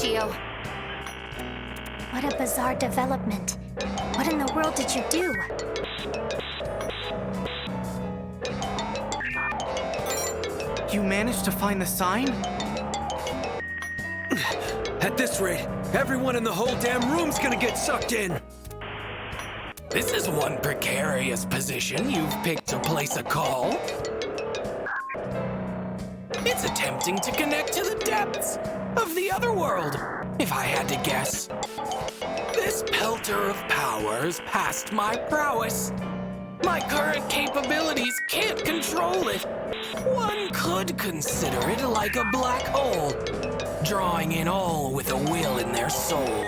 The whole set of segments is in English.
Chio. What a bizarre development. What in the world did you do? You managed to find the sign? At this rate, everyone in the whole damn room's gonna get sucked in. This is one precarious position you've picked to place a call. It's attempting to connect to the depths of the other world, if I had to guess. This pelter of powers past my prowess. My current capabilities can't control it. One could consider it like a black hole, drawing in all with a will in their soul.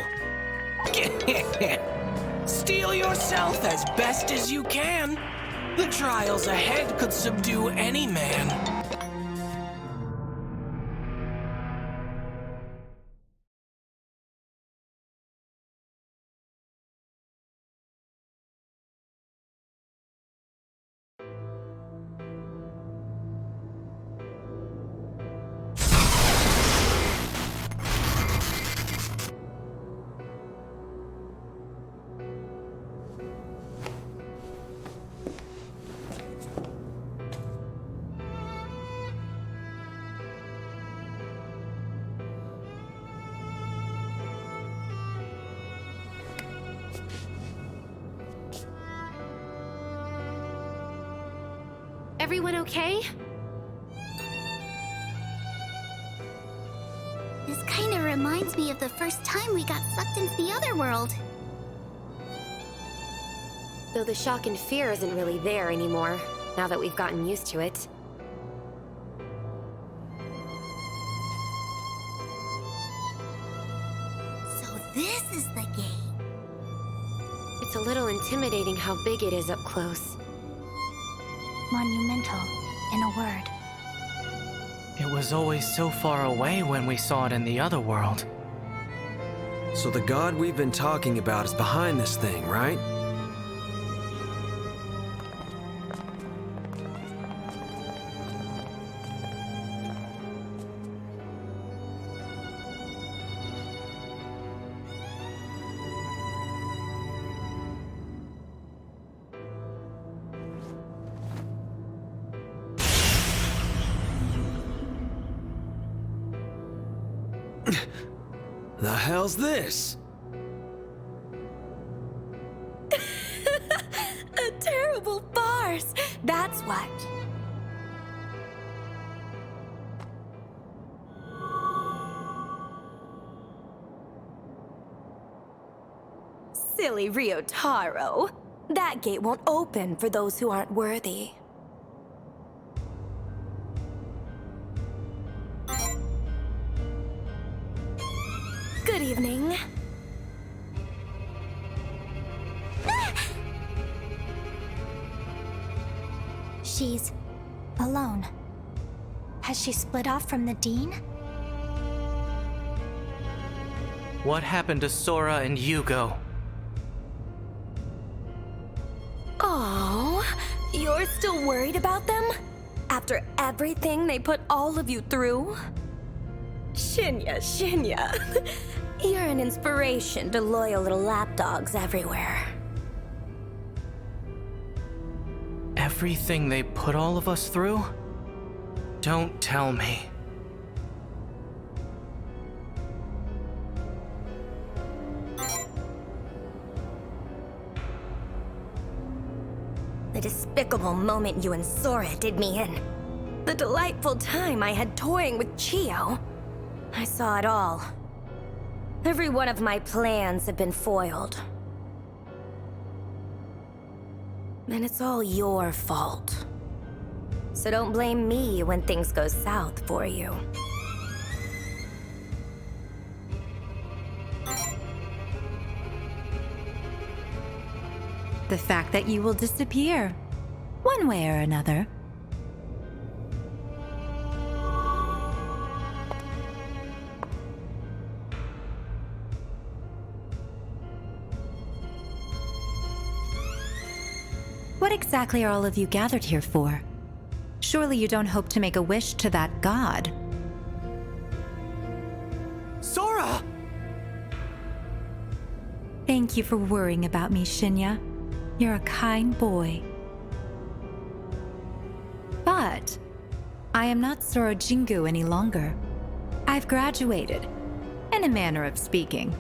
Steel yourself as best as you can. The trials ahead could subdue any man. Everyone okay? This kind of reminds me of the first time we got sucked into the other world. Though the shock and fear isn't really there anymore, now that we've gotten used to it. So this is the game. It's a little intimidating how big it is up close. Monumental, in a word. It was always so far away when we saw it in the other world. So the god we've been talking about is behind this thing, right? The hell's this? A terrible farce, that's what. Silly Ryotaro. That gate won't open for those who aren't worthy. Good evening. She's alone. Has she split off from the Dean? What happened to Sora and Hugo? Oh, you're still worried about them? After everything they put all of you through? Shinya. You're an inspiration to loyal little lapdogs everywhere. Everything they put all of us through? Don't tell me. The despicable moment you and Sora did me in. The delightful time I had toying with Chio. I saw it all. Every one of my plans had been foiled. And it's all your fault. So don't blame me when things go south for you. The fact that you will disappear, one way or another. What exactly are all of you gathered here for? Surely you don't hope to make a wish to that god. Sora! Thank you for worrying about me, Shinya. You're a kind boy. But I am not Sora Jingu any longer. I've graduated, in a manner of speaking.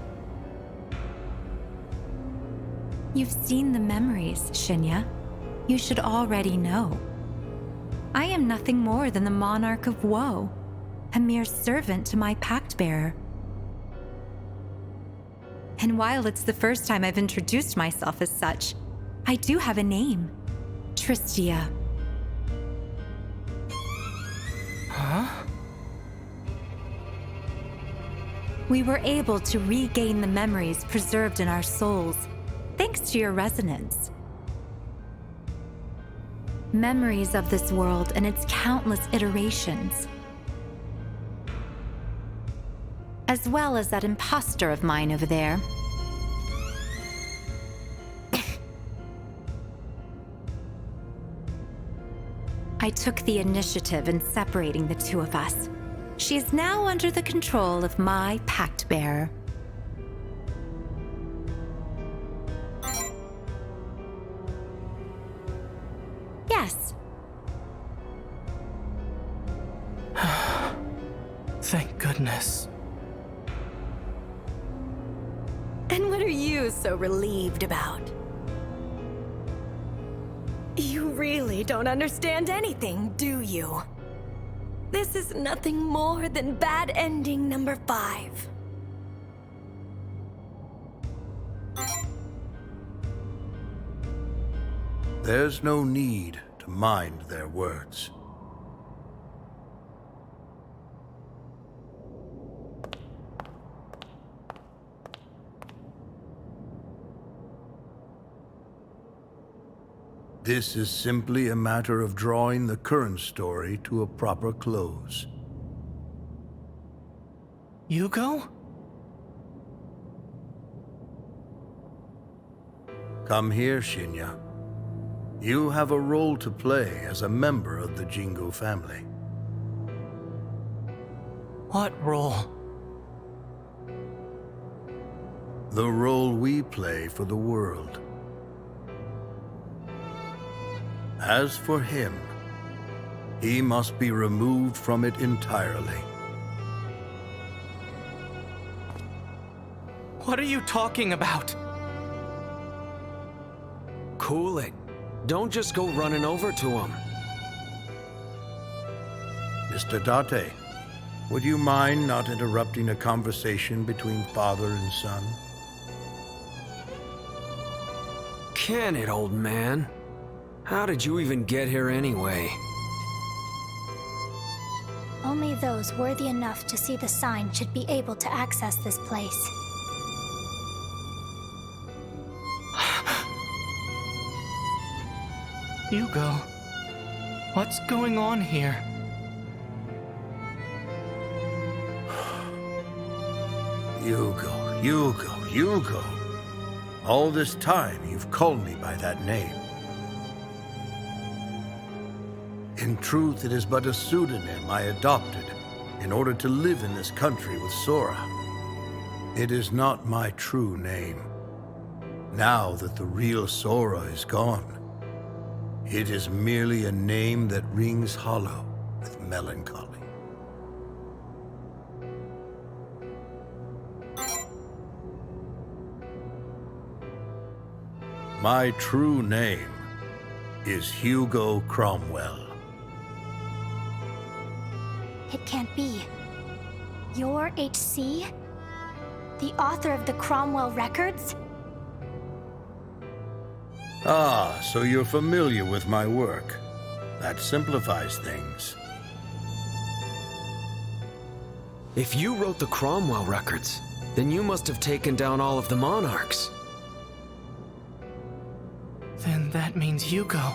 You've seen the memories, Shinya. You should already know. I am nothing more than the Monarch of Woe, a mere servant to my pact-bearer. And while it's the first time I've introduced myself as such, I do have a name. Tristia. Huh? We were able to regain the memories preserved in our souls, thanks to your resonance. Memories of this world and its countless iterations. As well as that imposter of mine over there. I took the initiative in separating the two of us. She is now under the control of my pact-bearer. Yes. Thank goodness. And what are you so relieved about? You really don't understand anything, do you? This is nothing more than bad ending number 5. There's no need to mind their words. This is simply a matter of drawing the current story to a proper close. Hugo? Come here, Shinya. You have a role to play as a member of the Jingu family. What role? The role we play for the world. As for him, he must be removed from it entirely. What are you talking about? Cool it. Don't just go running over to him. Mr. Date, would you mind not interrupting a conversation between father and son? Can it, old man? How did you even get here anyway? Only those worthy enough to see the sign should be able to access this place. Hugo, what's going on here? Hugo. All this time you've called me by that name. In truth, it is but a pseudonym I adopted in order to live in this country with Sora. It is not my true name. Now that the real Sora is gone, it is merely a name that rings hollow with melancholy. My true name is Hugo Cromwell. It can't be. You're HC? The author of the Cromwell records? Ah, so you're familiar with my work. That simplifies things. If you wrote the Cromwell records, then you must have taken down all of the monarchs. Then that means Hugo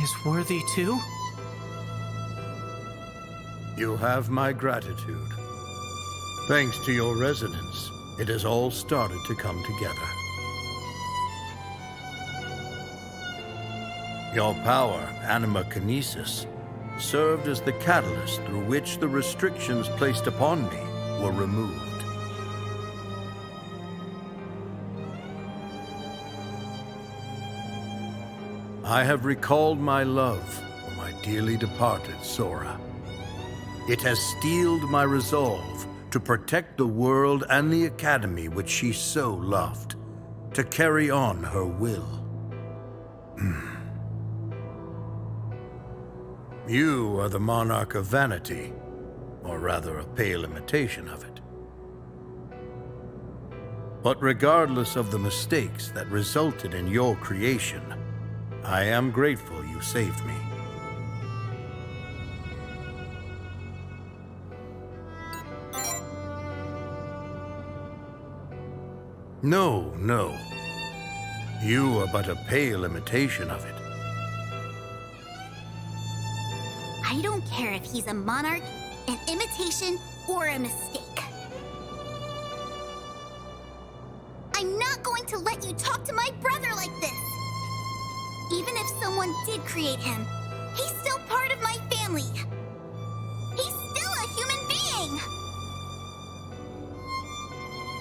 is worthy too? You have my gratitude. Thanks to your resonance, it has all started to come together. Your power, animakinesis, served as the catalyst through which the restrictions placed upon me were removed. I have recalled my love for my dearly departed Sora. It has steeled my resolve to protect the world and the Academy which she so loved, to carry on her will. You are the Monarch of Vanity, or rather a pale imitation of it. But regardless of the mistakes that resulted in your creation, I am grateful you saved me. No, no. You are but a pale imitation of it. I don't care if he's a monarch, an imitation, or a mistake. I'm not going to let you talk to my brother like this. Even if someone did create him, he's still part of my family. He's still a human being.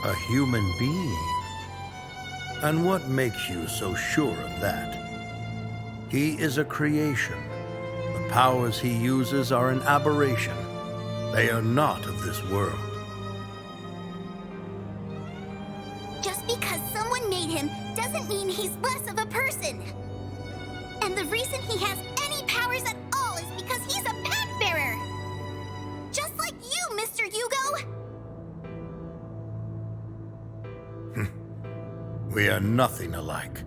A human being? And what makes you so sure of that? He is a creation. The powers he uses are an aberration. They are not of this world. Just because someone made him doesn't mean he's less of a person. And the reason he has any powers at all is because he's a pact bearer. Just like you, Mr. Hugo. We are nothing alike.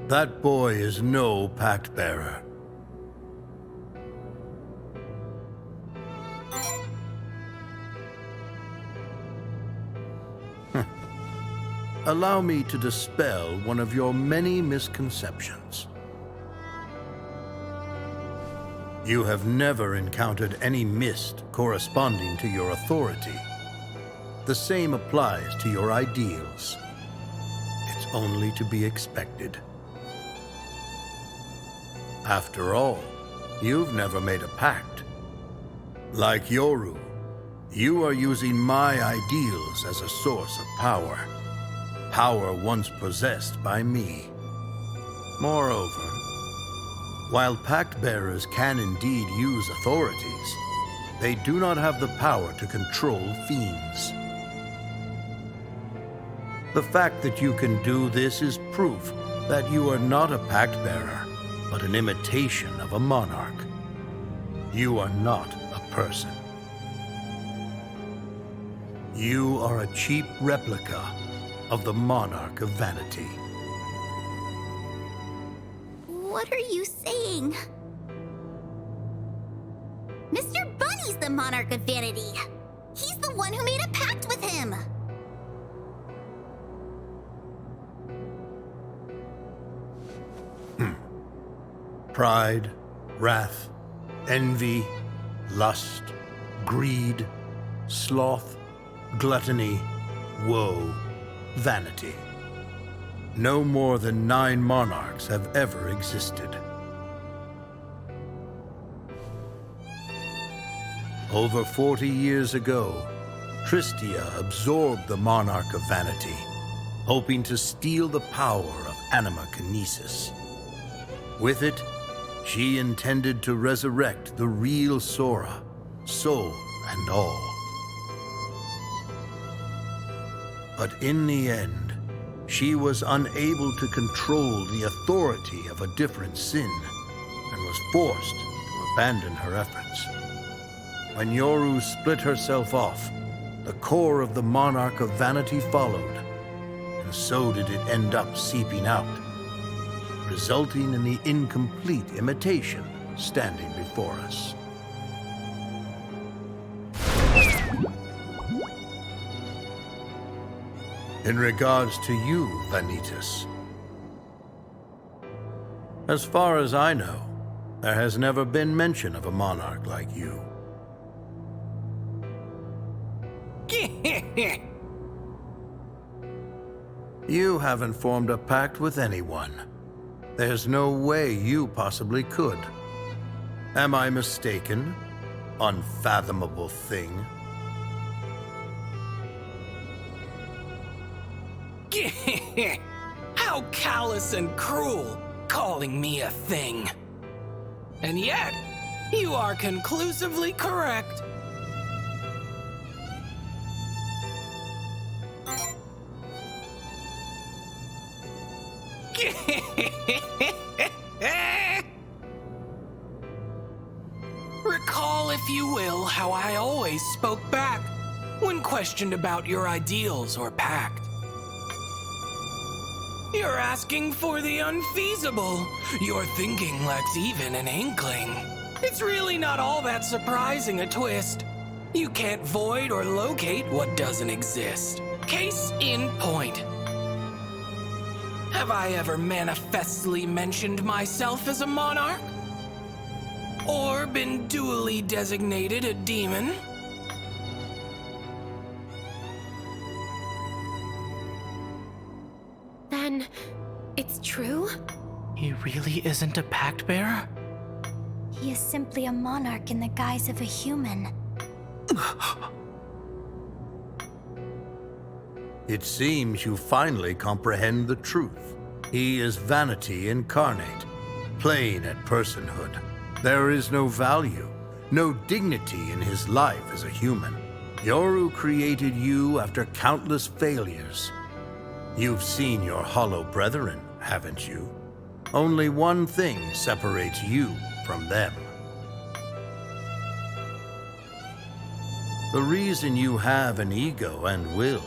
That boy is no pact bearer. Allow me to dispel one of your many misconceptions. You have never encountered any mist corresponding to your authority. The same applies to your ideals. It's only to be expected. After all, you've never made a pact. Like Yoru, you are using my ideals as a source of power. Power once possessed by me. Moreover, while pact bearers can indeed use authorities, they do not have the power to control fiends. The fact that you can do this is proof that you are not a pact bearer, but an imitation of a monarch. You are not a person. You are a cheap replica of the Monarch of Vanity. What are you saying? Mr. Bunny's the Monarch of Vanity. He's the one who made a pact with him. Pride, wrath, envy, lust, greed, sloth, gluttony, woe, vanity. No more than 9 monarchs have ever existed. Over 40 years ago, Tristia absorbed the Monarch of Vanity, hoping to steal the power of anima kinesis. With it, she intended to resurrect the real Sora, soul and all. But in the end, she was unable to control the authority of a different sin and was forced to abandon her efforts. When Yoru split herself off, the core of the Monarch of Vanity followed, and so did it end up seeping out, resulting in the incomplete imitation standing before us. In regards to you, Vanitas, as far as I know, there has never been mention of a monarch like you. You haven't formed a pact with anyone. There's no way you possibly could. Am I mistaken? Unfathomable thing. callous and cruel, calling me a thing. And yet, you are conclusively correct. Recall, if you will, how I always spoke back when questioned about your ideals or pact. You're asking for the unfeasible. Your thinking lacks even an inkling. It's really not all that surprising a twist. You can't void or locate what doesn't exist. Case in point. Have I ever manifestly mentioned myself as a monarch? Or been duly designated a demon? Then, it's true? He really isn't a pact bearer? He is simply a monarch in the guise of a human. It seems you finally comprehend the truth. He is vanity incarnate, plain at personhood. There is no value, no dignity in his life as a human. Yoru created you after countless failures. You've seen your hollow brethren, haven't you? Only one thing separates you from them. The reason you have an ego and will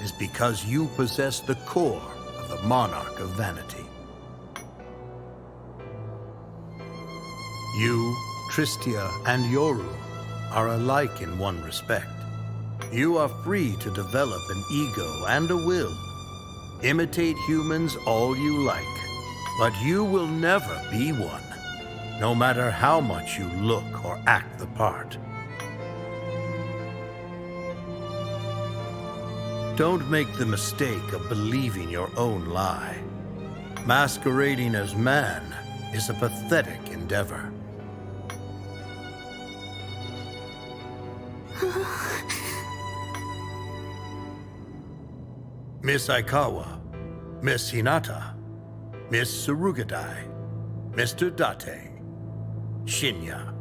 is because you possess the core of the monarch of vanity. You, Tristia, and Yoru are alike in one respect. You are free to develop an ego and a will. Imitate humans all you like, but you will never be one, no matter how much you look or act the part. Don't make the mistake of believing your own lie. Masquerading as man is a pathetic endeavor. Miss Aikawa, Miss Hinata, Miss Surugadai, Mr. Date, Shinya.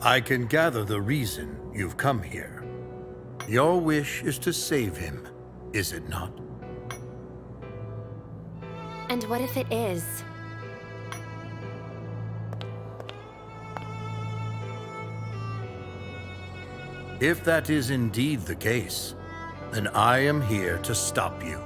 I can gather the reason you've come here. Your wish is to save him, is it not? And what if it is? If that is indeed the case, then I am here to stop you.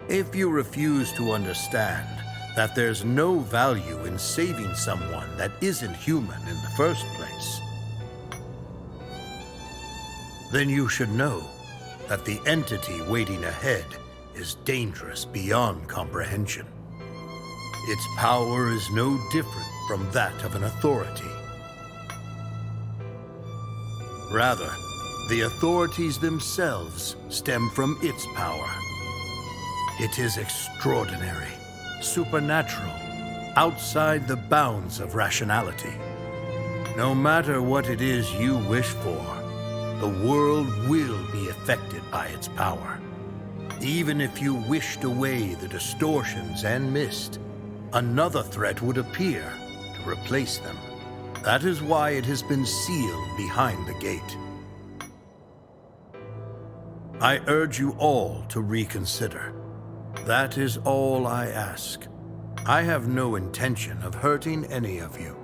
If you refuse to understand that there's no value in saving someone that isn't human in the first place, then you should know that the entity waiting ahead is dangerous beyond comprehension. Its power is no different from that of an authority. Rather, the authorities themselves stem from its power. It is extraordinary, supernatural, outside the bounds of rationality. No matter what it is you wish for, the world will be affected by its power. Even if you wished away the distortions and mist, another threat would appear to replace them. That is why it has been sealed behind the gate. I urge you all to reconsider. That is all I ask. I have no intention of hurting any of you.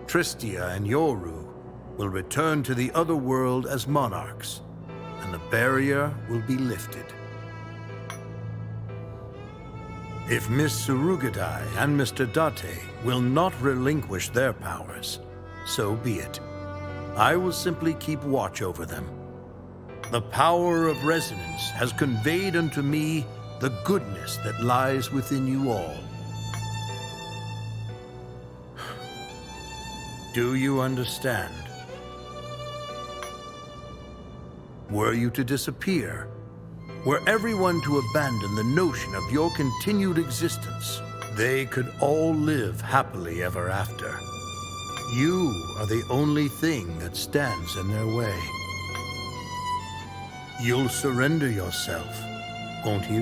Tristia and Yoru will return to the other world as monarchs, and the barrier will be lifted. If Miss Surugadai and Mr. Date will not relinquish their powers, so be it. I will simply keep watch over them. The power of resonance has conveyed unto me the goodness that lies within you all. Do you understand? Were you to disappear, were everyone to abandon the notion of your continued existence, they could all live happily ever after. You are the only thing that stands in their way. You'll surrender yourself, won't you?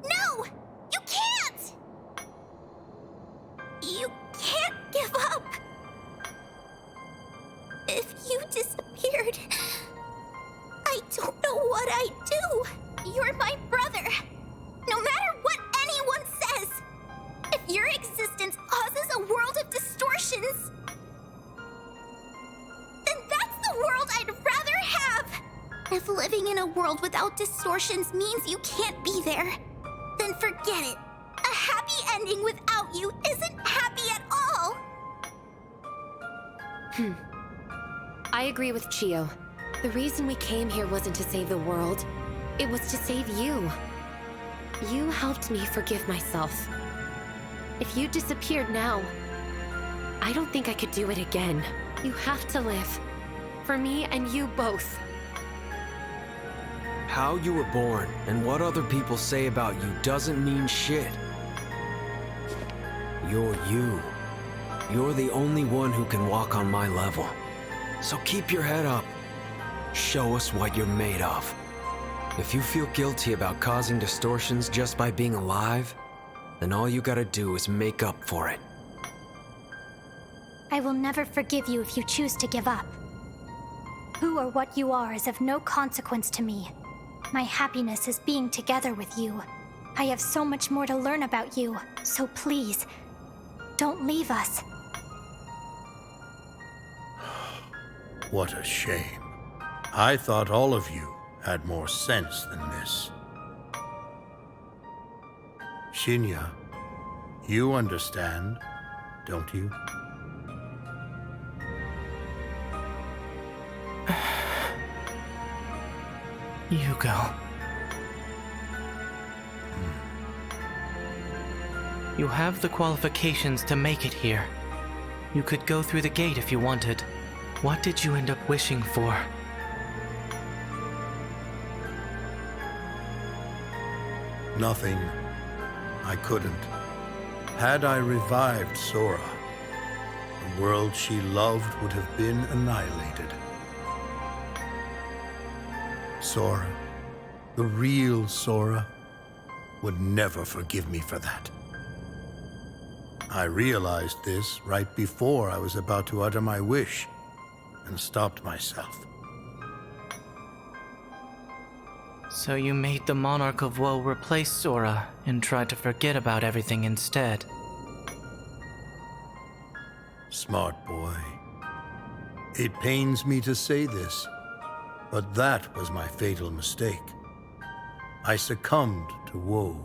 No! You can't! You can't give up! If you disappeared, I don't know what I'd do. You're my brother. No matter what anyone says, if your existence causes a world of distortions, then that's the world I'd rather have. If living in a world without distortions means you can't be there, then forget it. A happy ending without you isn't happy at all. I agree with Chio. The reason we came here wasn't to save the world. It was to save you. You helped me forgive myself. If you disappeared now, I don't think I could do it again. You have to live. For me and you both. How you were born and what other people say about you doesn't mean shit. You're you. You're the only one who can walk on my level. So keep your head up. Show us what you're made of. If you feel guilty about causing distortions just by being alive, then all you gotta do is make up for it. I will never forgive you if you choose to give up. Who or what you are is of no consequence to me. My happiness is being together with you. I have so much more to learn about you, so please, don't leave us. What a shame. I thought all of you had more sense than this. Shinya, you understand, don't you? Hugo. You have the qualifications to make it here. You could go through the gate if you wanted. What did you end up wishing for? Nothing. I couldn't. Had I revived Sora, the world she loved would have been annihilated. Sora, the real Sora, would never forgive me for that. I realized this right before I was about to utter my wish, and stopped myself. So you made the Monarch of Woe replace Sora and tried to forget about everything instead. Smart boy. It pains me to say this, but that was my fatal mistake. I succumbed to woe.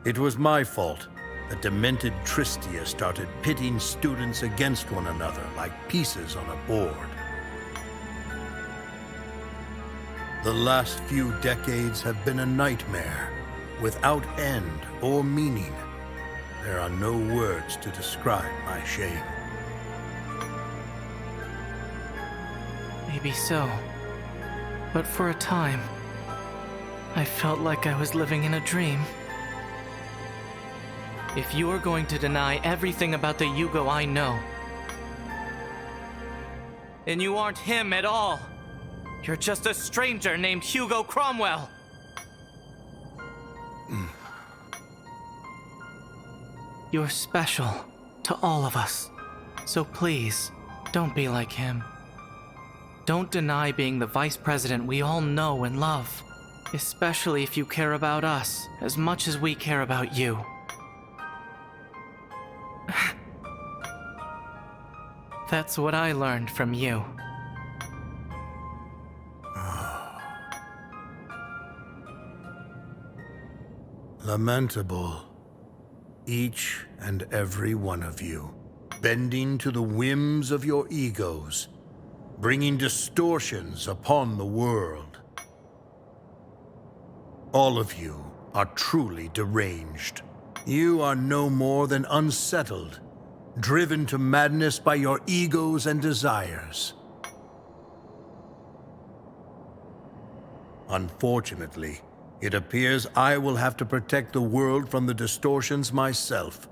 It was my fault that demented Tristia started pitting students against one another like pieces on a board. The last few decades have been a nightmare, without end or meaning. There are no words to describe my shame. Maybe so. But for a time, I felt like I was living in a dream. If you are going to deny everything about the Hugo I know, then you aren't him at all. You're just a stranger named Hugo Cromwell. You're special to all of us. So please, don't be like him. Don't deny being the vice president we all know and love. Especially if you care about us as much as we care about you. That's what I learned from you. Lamentable. Each and every one of you, bending to the whims of your egos, bringing distortions upon the world. All of you are truly deranged. You are no more than unsettled, driven to madness by your egos and desires. Unfortunately, it appears I will have to protect the world from the distortions myself.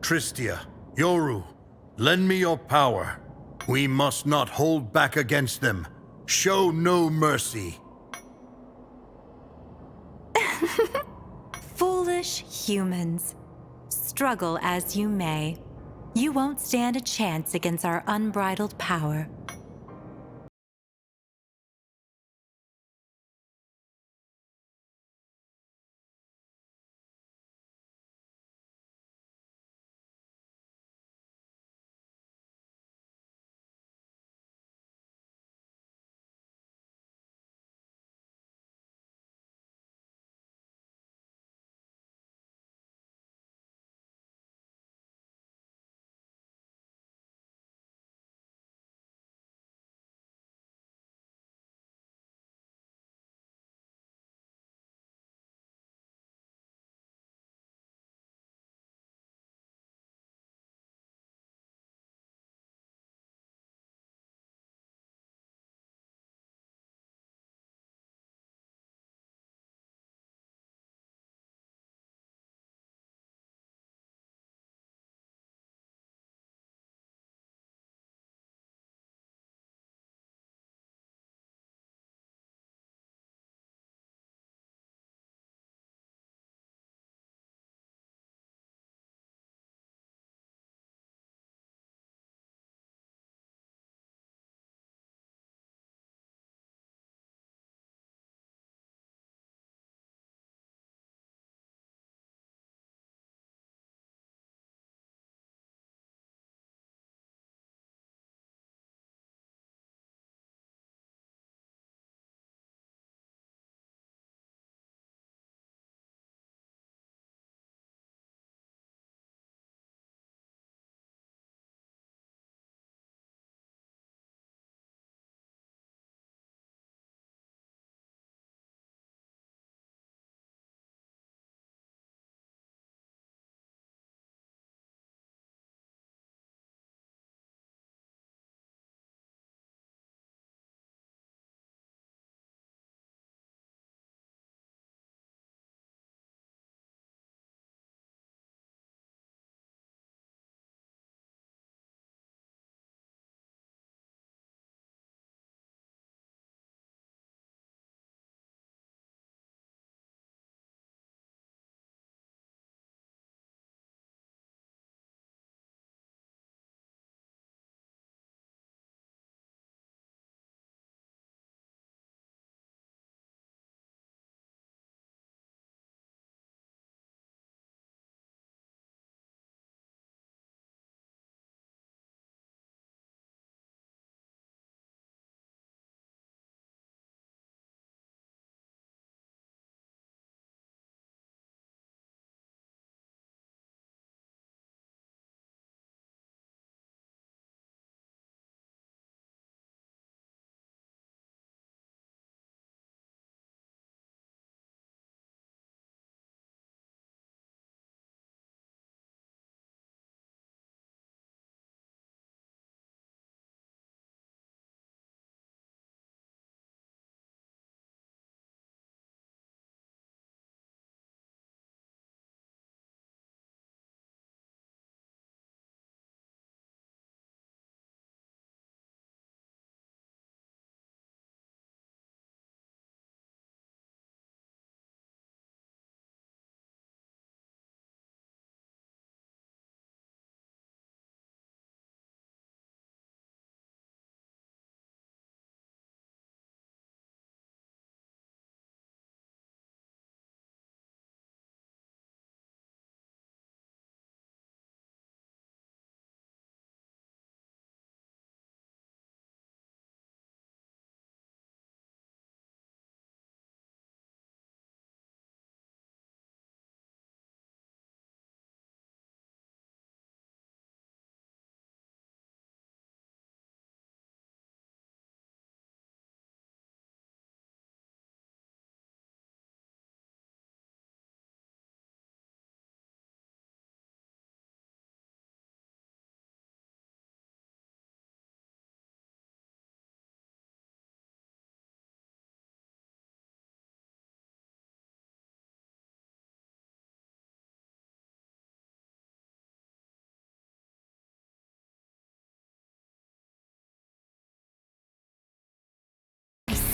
Tristia, Yoru, lend me your power. We must not hold back against them. Show no mercy. Foolish humans. Struggle as you may, you won't stand a chance against our unbridled power.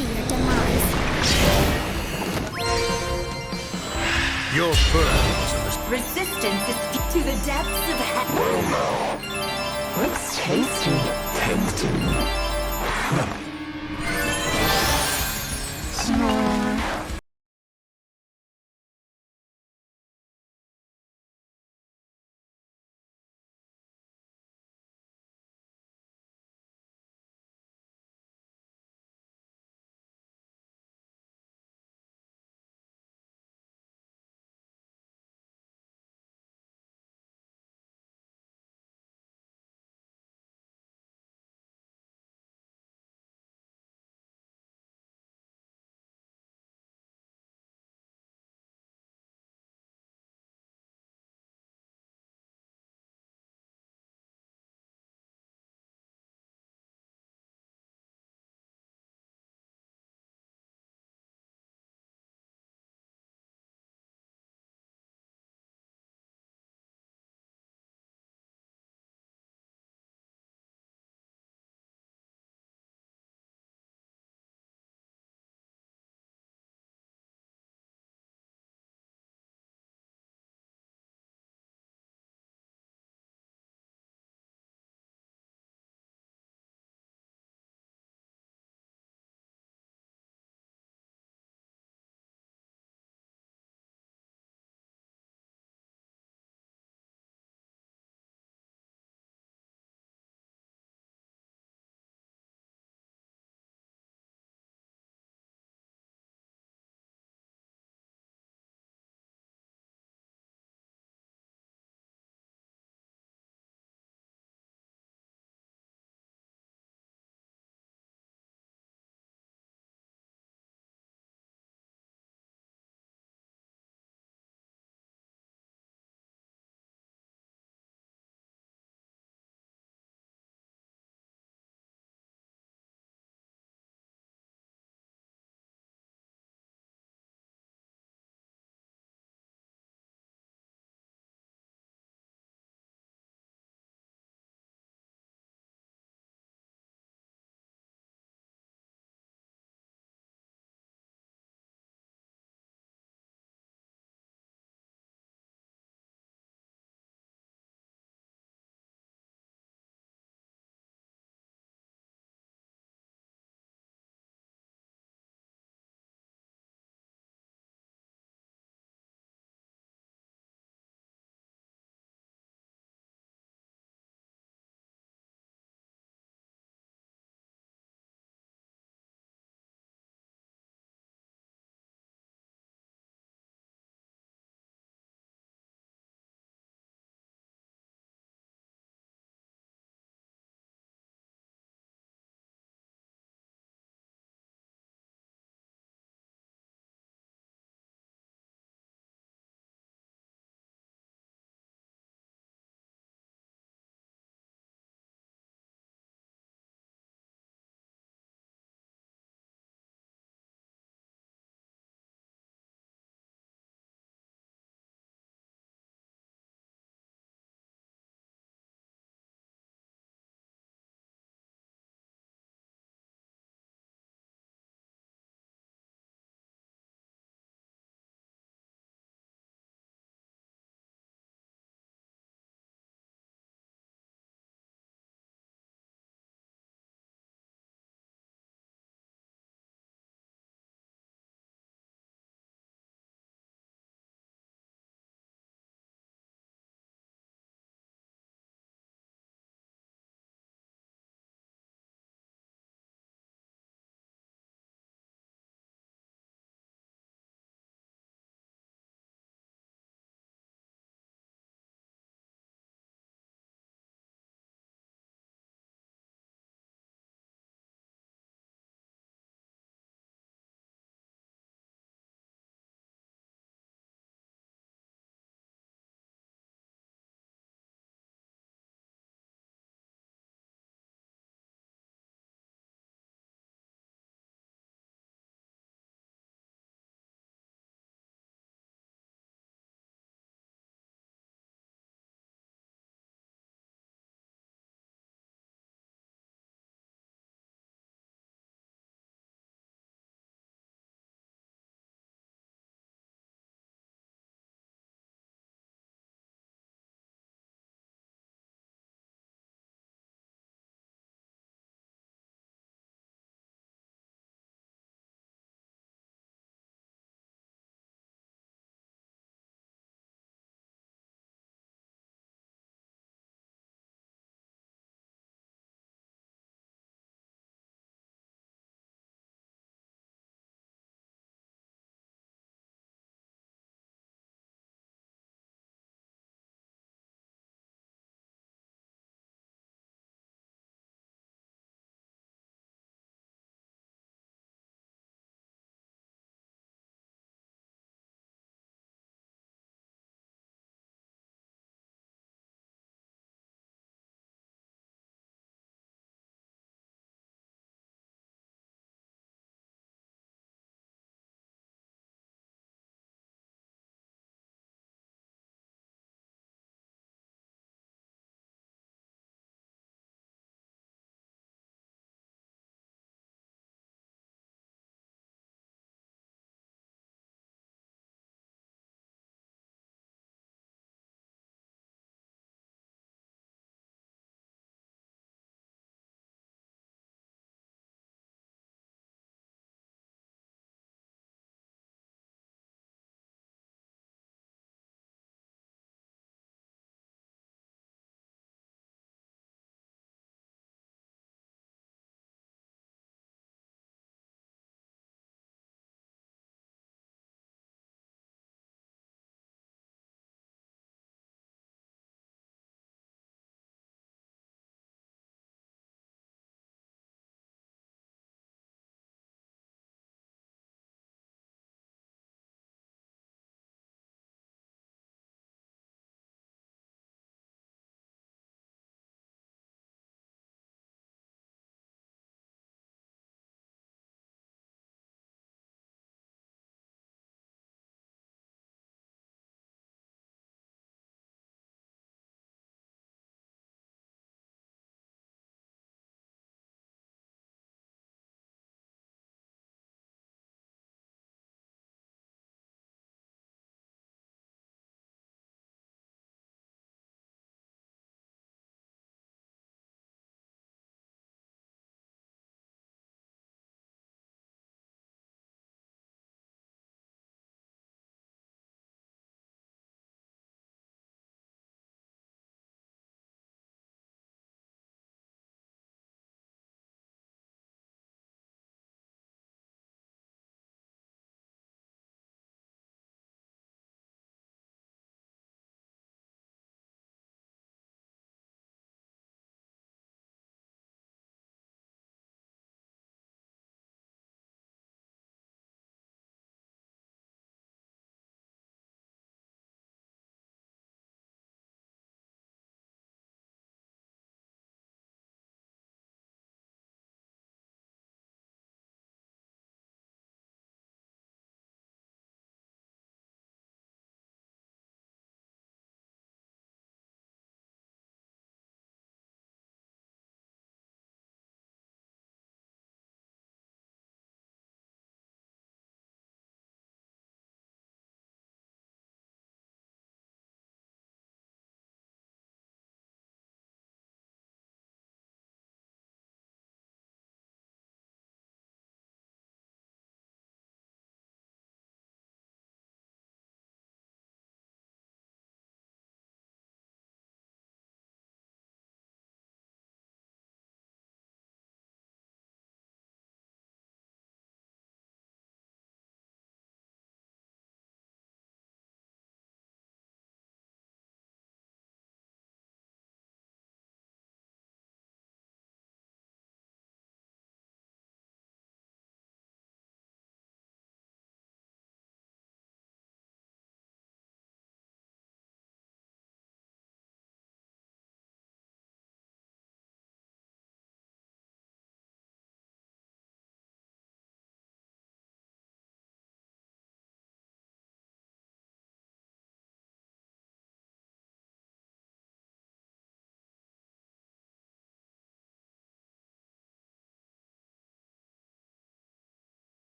see your demise. Your pearls are Resistance is to the depths of hell. Well now, looks tasty. Tempting.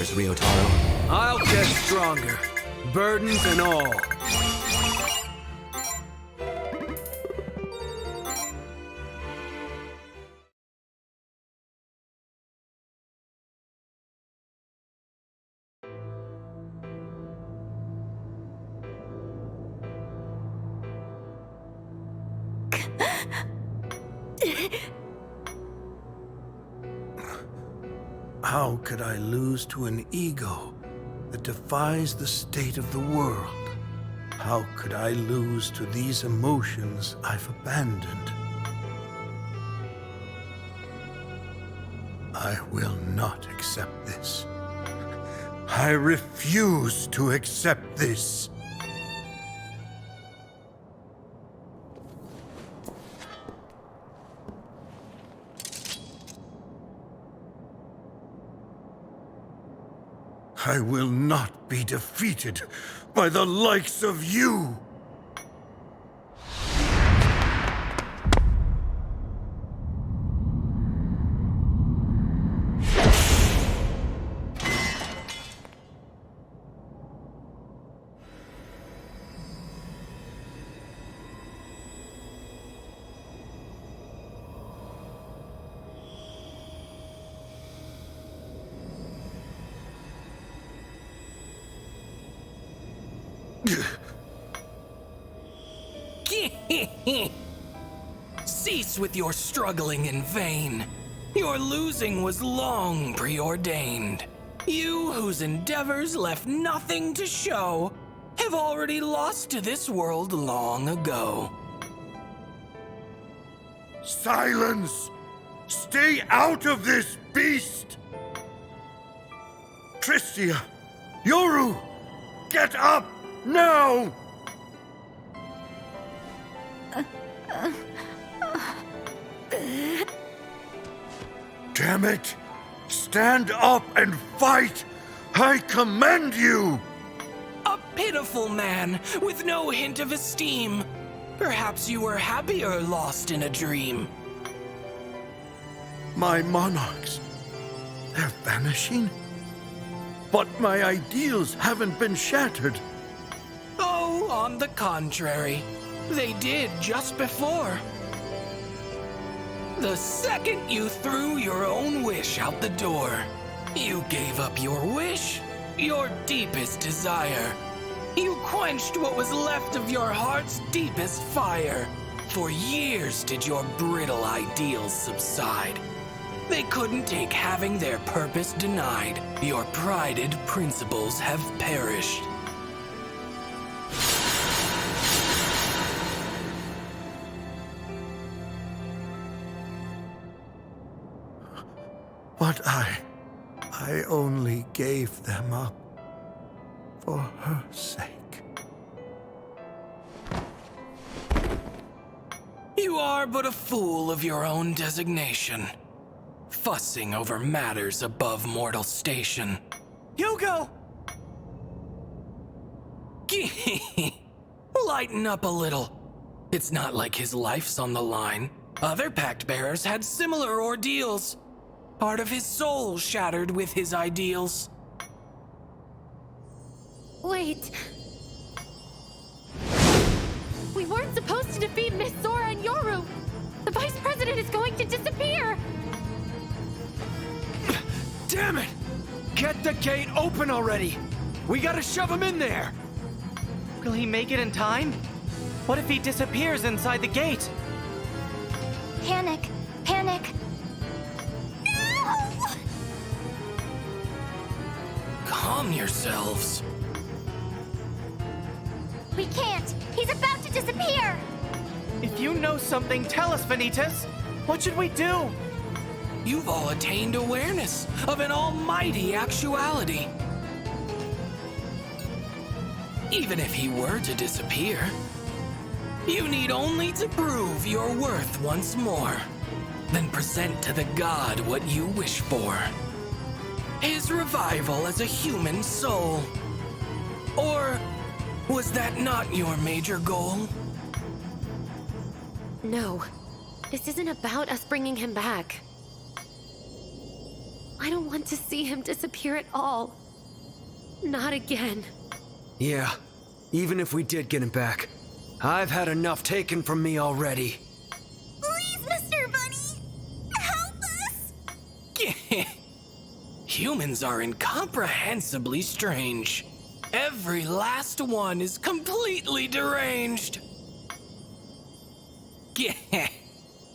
powers, Ryotaro. I'll get stronger, burdens and all. How could I lose to an ego that defies the state of the world? How could I lose to these emotions I've abandoned? I will not accept this. I refuse to accept this. I will not be defeated by the likes of you! Cease with your struggling in vain. Your losing was long preordained. You, whose endeavors left nothing to show, have already lost to this world long ago. Silence! Stay out of this, beast! Tristia! Yoru! Get up! Now! Damn it! Stand up and fight! I command you! A pitiful man with no hint of esteem. Perhaps you were happier lost in a dream. My monarchs, they're vanishing? But my ideals haven't been shattered. Oh, on the contrary, they did just before. The second you threw your own wish out the door, you gave up your wish, your deepest desire. You quenched what was left of your heart's deepest fire. For years did your brittle ideals subside. They couldn't take having their purpose denied. Your prided principles have perished. But I only gave them up for her sake. You are but a fool of your own designation, fussing over matters above mortal station. Hugo! Lighten up a little. It's not like his life's on the line. Other pact bearers had similar ordeals. Part of his soul shattered with his ideals. Wait. We weren't supposed to defeat Miss Sora and Yoru. The Vice President is going to disappear. Damn it! Get the gate open already! We gotta shove him in there! Will he make it in time? What if he disappears inside the gate? Panic! Panic! Calm yourselves. We can't! He's about to disappear! If you know something, tell us, Vanitas. What should we do? You've all attained awareness of an almighty actuality. Even if he were to disappear, you need only to prove your worth once more. Then present to the god what you wish for. His revival as a human soul. Or was that not your major goal? No. This isn't about us bringing him back. I don't want to see him disappear at all. Not again. Yeah, even if we did get him back, I've had enough taken from me already. Please, Mr. Bunny! Help us! Humans are incomprehensibly strange. Every last one is completely deranged.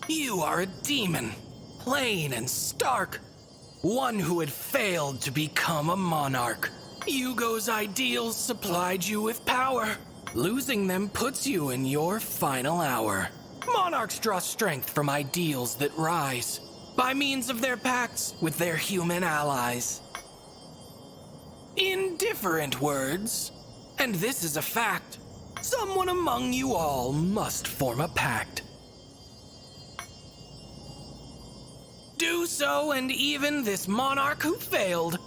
You are a demon, plain and stark. One who had failed to become a monarch. Hugo's ideals supplied you with power. Losing them puts you in your final hour. Monarchs draw strength from ideals that rise, by means of their pacts with their human allies. In different words, and this is a fact, someone among you all must form a pact. Do so, and even this monarch who failed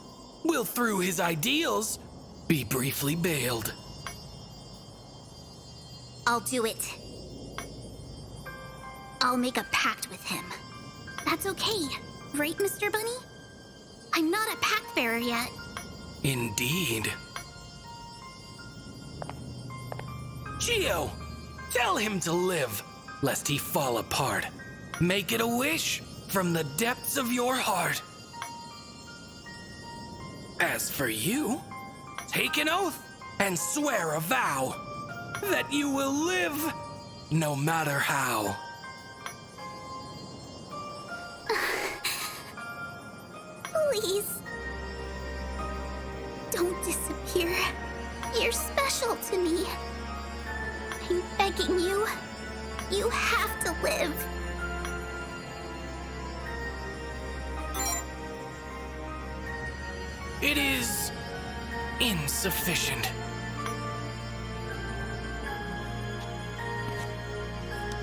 will, through his ideals, be briefly bailed. I'll do it. I'll make a pact with him. That's okay, right, Mr. Bunny? I'm not a pact bearer yet. Indeed. Geo, tell him to live, lest he fall apart. Make it a wish from the depths of your heart. As for you, take an oath and swear a vow that you will live no matter how. Please. Don't disappear. You're special to me. I'm begging you. You have to live. It is insufficient.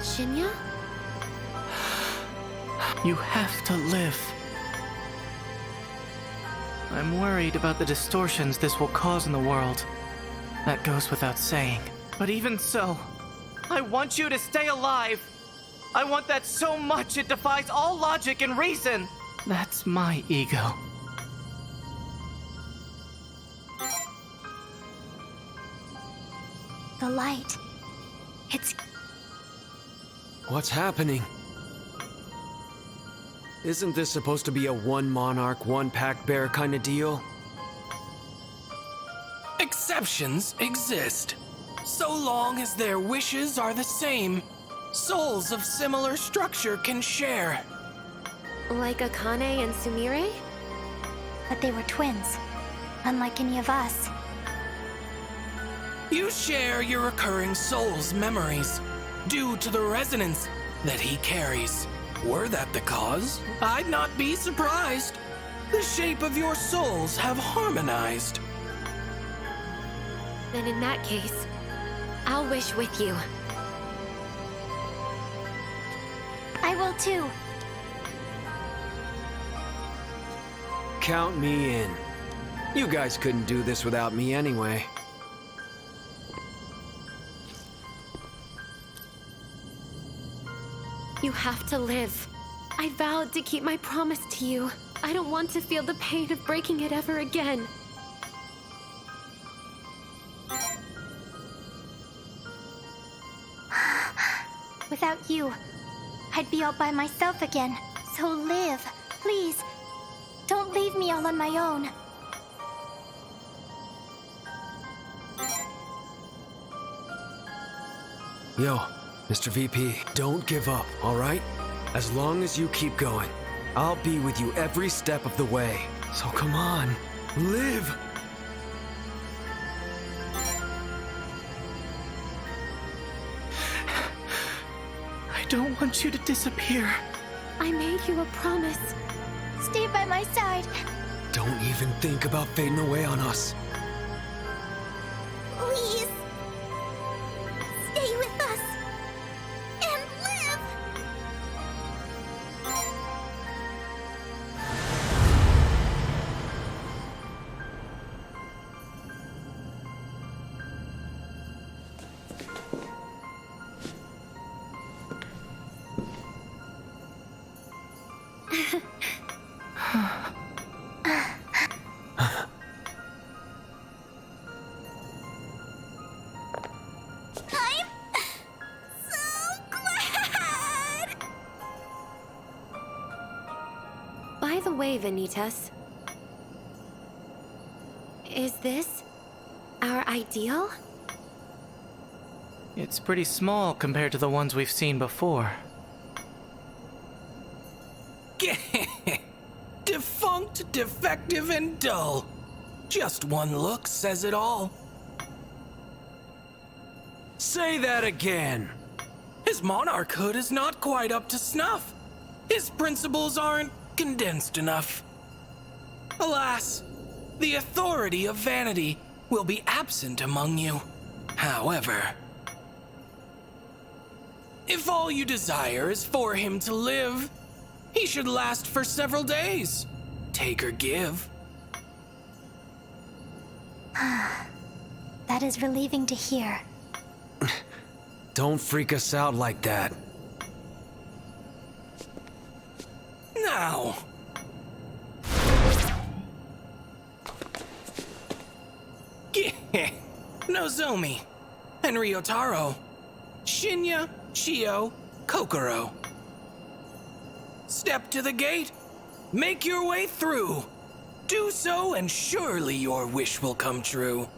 Shinya? You have to live. I'm worried about the distortions this will cause in the world. That goes without saying. But even so, I want you to stay alive. I want that so much it defies all logic and reason. That's my ego. The light. It's... What's happening? Isn't this supposed to be a one monarch, one pact bearer kind of deal? Exceptions exist, so long as their wishes are the same. Souls of similar structure can share. Like Akane and Sumire? But they were twins, unlike any of us. You share your recurring soul's memories, due to the resonance that he carries. Were that the cause, I'd not be surprised. The shape of your souls have harmonized. Then in that case, I'll wish with you. I will too. Count me in. You guys couldn't do this without me anyway. You have to live. I vowed to keep my promise to you. I don't want to feel the pain of breaking it ever again. Without you, I'd be all by myself again. So live, please. Don't leave me all on my own. Yo, Mr. VP, don't give up, all right? As long as you keep going, I'll be with you every step of the way. So come on, live! I don't want you to disappear. I made you a promise. Stay by my side. Don't even think about fading away on us. Please. Stay with us. And live. way, Vanitas. Is this our ideal? It's pretty small compared to the ones we've seen before. Defunct, defective, and dull. Just one look says it all. Say that again. His monarchhood is not quite up to snuff. His principles aren't condensed enough. Alas, the authority of vanity will be absent among you. However, if all you desire is for him to live, he should last for several days. Take or give. That is relieving to hear. Don't freak us out like that. Now. Nozomi and Ryotaro. Shinya, Chio, Kokoro. Step to the gate. Make your way through. Do so and surely your wish will come true.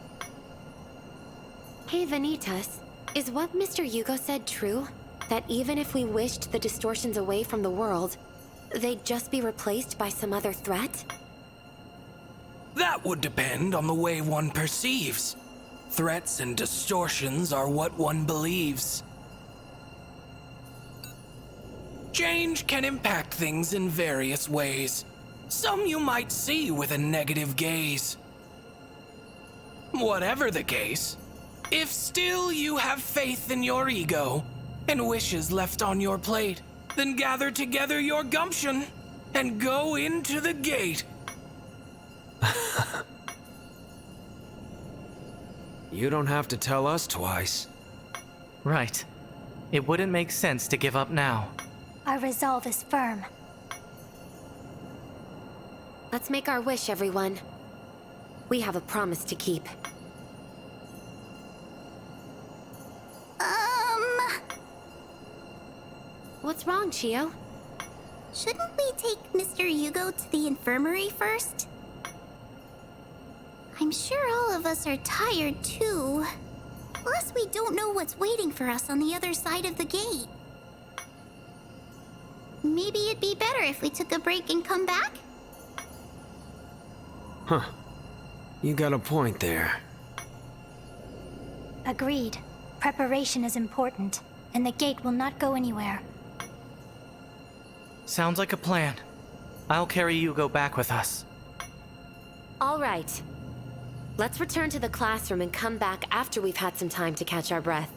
Hey, Vanitas. Is what Mr. Hugo said true? That even if we wished the distortions away from the world, they'd just be replaced by some other threat? That would depend on the way one perceives. Threats and distortions are what one believes. Change can impact things in various ways. Some you might see with a negative gaze. Whatever the case, if still you have faith in your ego and wishes left on your plate, then gather together your gumption and go into the gate. You don't have to tell us twice. Right. It wouldn't make sense to give up now. Our resolve is firm. Let's make our wish, everyone. We have a promise to keep. What's wrong, Chio? Shouldn't we take Mr. Hugo to the infirmary first? I'm sure all of us are tired, too. Plus, we don't know what's waiting for us on the other side of the gate. Maybe it'd be better if we took a break and come back? Huh. You got a point there. Agreed. Preparation is important, and the gate will not go anywhere. Sounds like a plan. I'll carry Hugo back with us. All right. Let's return to the classroom and come back after we've had some time to catch our breath.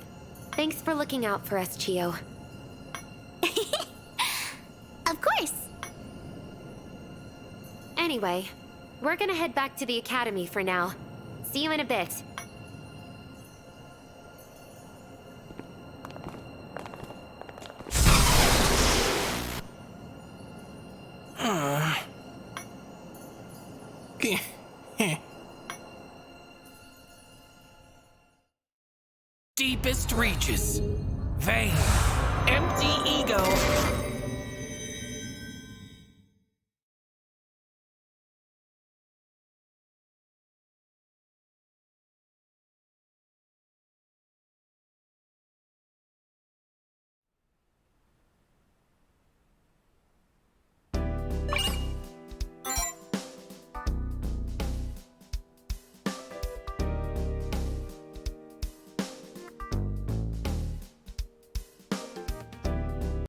Thanks for looking out for us, Chio. Of course. Anyway, we're gonna head back to the academy for now. See you in a bit. Deepest reaches. Vain. Empty ego.